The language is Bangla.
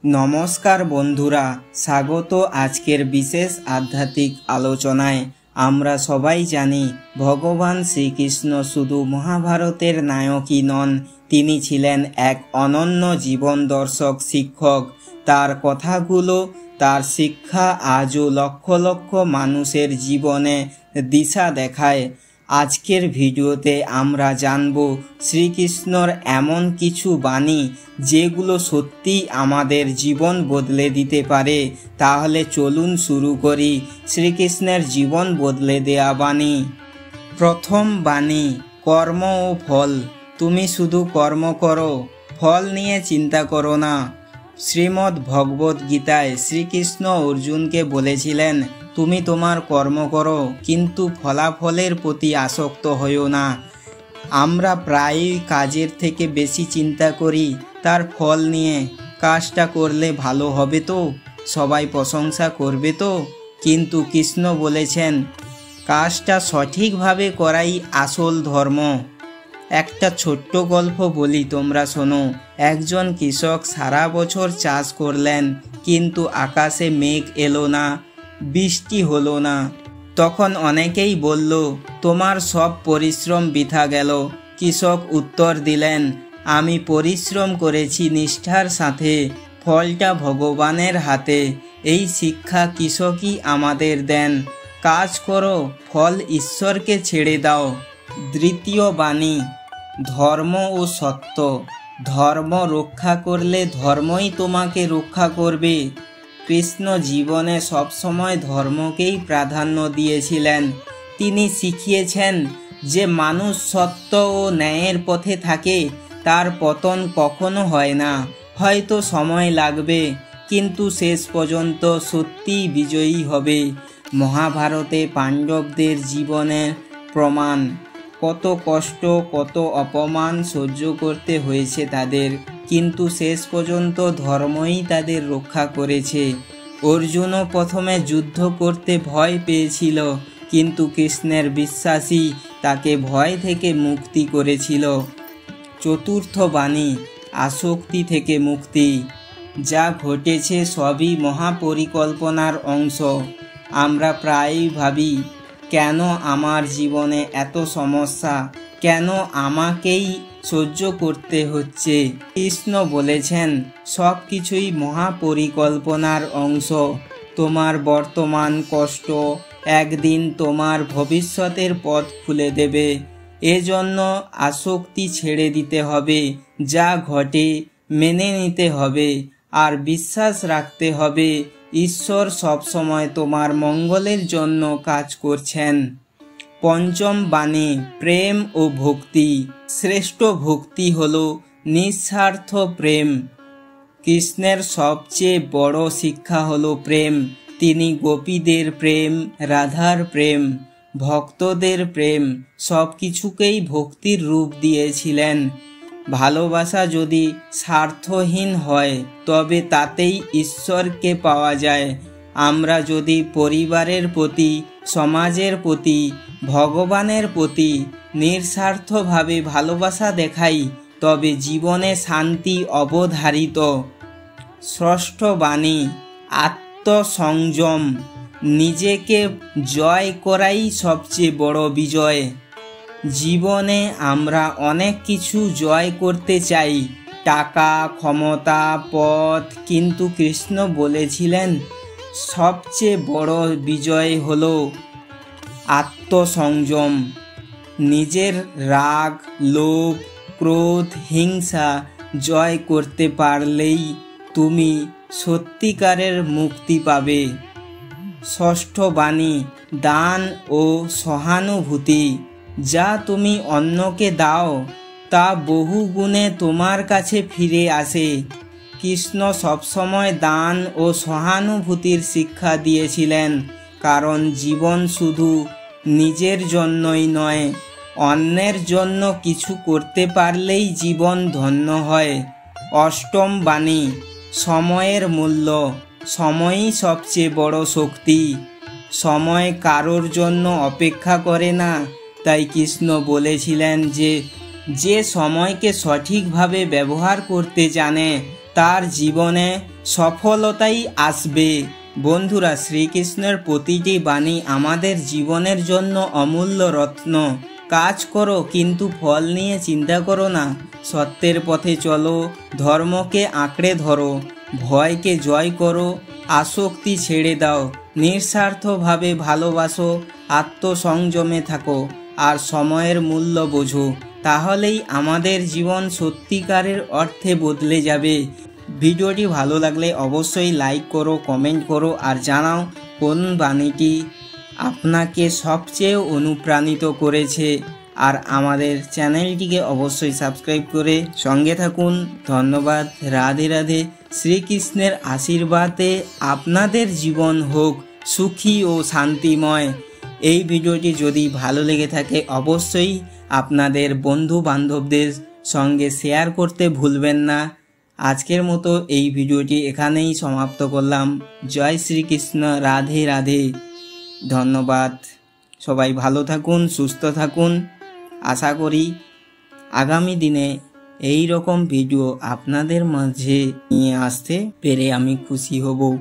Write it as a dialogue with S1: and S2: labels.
S1: নমস্কার বন্ধুরা, স্বাগত আজকের বিশেষ আধ্যাত্মিক আলোচনায়। আমরা সবাই জানি ভগবান শ্রীকৃষ্ণ শুধু মহাভারতের নায়কই নন, তিনি ছিলেন এক অনন্য জীবন দর্শক শিক্ষক। তার কথাগুলো, তার শিক্ষা আজও লক্ষ লক্ষ মানুষের জীবনে দিশা দেখায়। আজকের ভিডিওতে আমরা জানব শ্রীকৃষ্ণর এমন কিছু বাণী যেগুলো সত্যি আমাদের জীবন বদলে দিতে পারে। তাহলে চলুন শুরু করি শ্রীকৃষ্ণের জীবন বদলে দেয়া বাণী। প্রথম বাণী, কর্ম ও ফল। তুমি শুধু কর্ম করো, ফল নিয়ে চিন্তা করো না। শ্রীমদ্ ভগবদ গীতায় শ্রীকৃষ্ণ অর্জুনকে বলেছিলেন, তুমি তোমার কর্ম করো, কিন্তু ফলাফলের প্রতি আসক্ত হইও না। আমরা প্রায়ই কাজের থেকে বেশি চিন্তা করি তার ফল নিয়ে। কাজটা করলে ভালো হবে তো, সবাই প্রশংসা করবে তো। কিন্তু কৃষ্ণ বলেছেন, কাজটা সঠিকভাবে করাই আসল ধর্ম। একটা ছোট্ট গল্প বলি, তোমরা শোনো। একজন কৃষক সারা বছর চাষ করলেন, কিন্তু আকাশে মেঘ এলো না, বৃষ্টি হলো না। তখন অনেকেই বলল, তোমার সব পরিশ্রম বৃথা গেল। কৃষক উত্তর দিলেন, আমি পরিশ্রম করেছি নিষ্ঠার সাথে, ফলটা ভগবানের হাতে। এই শিক্ষা কৃষকই আমাদের দেন। কাজ করো, ফল ঈশ্বরকে ছেড়ে দাও। দ্বিতীয় বাণী, ধর্ম ও সত্য। ধর্ম রক্ষা করলে ধর্মই তোমাকে রক্ষা করবে। কৃষ্ণ জীবনে সবসময় ধর্মকেই প্রাধান্য দিয়েছিলেন। তিনি শিখিয়েছেন যে মানুষ সত্য ও ন্যায়ের পথে থাকে, তার পতন কখনো হয় না। হয়তো সময় লাগবে, কিন্তু শেষ পর্যন্ত সত্যিই বিজয়ী হবে। মহাভারতে পাণ্ডবদের জীবনের প্রমাণ। কত কষ্ট, কত অপমান সহ্য করতে হয়েছে তাদের, কিন্তু শেষ পর্যন্ত ধর্মই তাদের রক্ষা করেছে। অর্জুনও প্রথমে যুদ্ধ করতে ভয় পেয়েছিল, কিন্তু কৃষ্ণের বিশ্বাসী তাকে ভয় থেকে মুক্তি করেছিল। চতুর্থ বাণী, আসক্তি থেকে মুক্তি। যা ঘটেছে সবই মহাপরিকল্পনার অংশ। আমরা প্রায়ই ভাবি, কেন আমার জীবনে এত সমস্যা, কেন আমাকেই সহ্য করতে হচ্ছে। কৃষ্ণ বলেছেন, সব কিছুই মহাপরিকল্পনার অংশ। তোমার বর্তমান কষ্ট একদিন তোমার ভবিষ্যতের পথ খুলে দেবে। এজন্য আসক্তি ছেড়ে দিতে হবে, যা ঘটে মেনে নিতে হবে, আর বিশ্বাস রাখতে হবে ঈশ্বর সবসময় তোমার মঙ্গলের জন্য কাজ করছেন। পঞ্চম বাণী, প্রেম ও ভক্তি। শ্রেষ্ঠ ভক্তি হল নিঃস্বার্থ প্রেম। কৃষ্ণের সবচেয়ে বড় শিক্ষা হলো প্রেম। তিনি গোপীদের প্রেম, রাধার প্রেম, ভক্তদের প্রেম, সব কিছুকেই ভক্তির রূপ দিয়েছিলেন। ভালোবাসা যদি স্বার্থহীন হয়, তবে তাতেই ঈশ্বরকে পাওয়া যায়। আমরা যদি পরিবারের প্রতি, সমাজের প্রতি, ভগবানের প্রতি নিঃস্বার্থভাবে ভালোবাসা দেখাই, তবে জীবনে শান্তি অবধারিত। ষষ্ঠ বাণী, আত্মসংযম। নিজেকে জয় করাই সবচেয়ে বড় বিজয়। জীবনে আমরা অনেক কিছু জয় করতে চাই, টাকা, ক্ষমতা, পদ, কিন্তু কৃষ্ণ বলেছিলেন সবচেয়ে বড় বিজয় হলো আত্মসংযম। নিজের রাগ, লোভ, ক্রোধ, হিংসা জয় করতে পারলেই তুমি সত্যিকারের মুক্তি পাবে। ষষ্ঠ বাণী, দান ও সহানুভূতি। যা তুমি অন্যকে দাও, তা বহু গুণে তোমার কাছে ফিরে আসে। কৃষ্ণ সবসময় দান ও সহানুভূতির শিক্ষা দিয়েছিলেন, কারণ জীবন শুধু নিজের জন্যই নয়, অন্যের জন্য কিছু করতে পারলেই জীবন ধন্য হয়। অষ্টম বাণী, সময়ের মূল্য। সময়ই সবচেয়ে বড় শক্তি। সময় কারোর জন্য অপেক্ষা করে না। তাই কৃষ্ণ বলেছিলেন যে সময়কে সঠিকভাবে ব্যবহার করতে জানে, তার জীবনে সফলতাই আসবে। বন্ধুরা, শ্রীকৃষ্ণের প্রতিটি বাণী আমাদের জীবনের জন্য অমূল্য রত্ন। কাজ করো কিন্তু ফল নিয়ে চিন্তা করো না। সত্যের পথে চলো, ধর্মকে আঁকড়ে ধরো, ভয়কে জয় করো, আসক্তি ছেড়ে দাও, নিঃস্বার্থভাবে ভালোবাসো, আত্মসংযমে থাকো আর সময়ের মূল্য বোঝো। তাহলেই আমাদের জীবন সত্যিকারের অর্থে বদলে যাবে। ভিডিওটি ভালো লাগলে অবশ্যই লাইক করো, কমেন্ট করো আর জানাও কোন বাণীটি আপনাকে সবচেয়ে অনুপ্রাণিত করেছে। আর আমাদের চ্যানেলটিকে অবশ্যই সাবস্ক্রাইব করে সঙ্গে থাকুন। ধন্যবাদ। রাধে রাধে। শ্রীকৃষ্ণের আশীর্বাদে আপনাদের জীবন হোক সুখী ও শান্তিময়। এই ভিডিওটি যদি ভালো লেগে থাকে অবশ্যই আপনাদের বন্ধু বান্ধবদের সঙ্গে শেয়ার করতে ভুলবেন না। আজকের মতো এই ভিডিওটি এখানেই সমাপ্ত করলাম। জয় শ্রীকৃষ্ণ। রাধে রাধে। ধন্যবাদ। সবাই ভালো থাকুন, সুস্থ থাকুন। আশা করি আগামী দিনে এই রকম ভিডিও আপনাদের মাঝে নিয়ে আসতে পেরে আমি খুশি হব।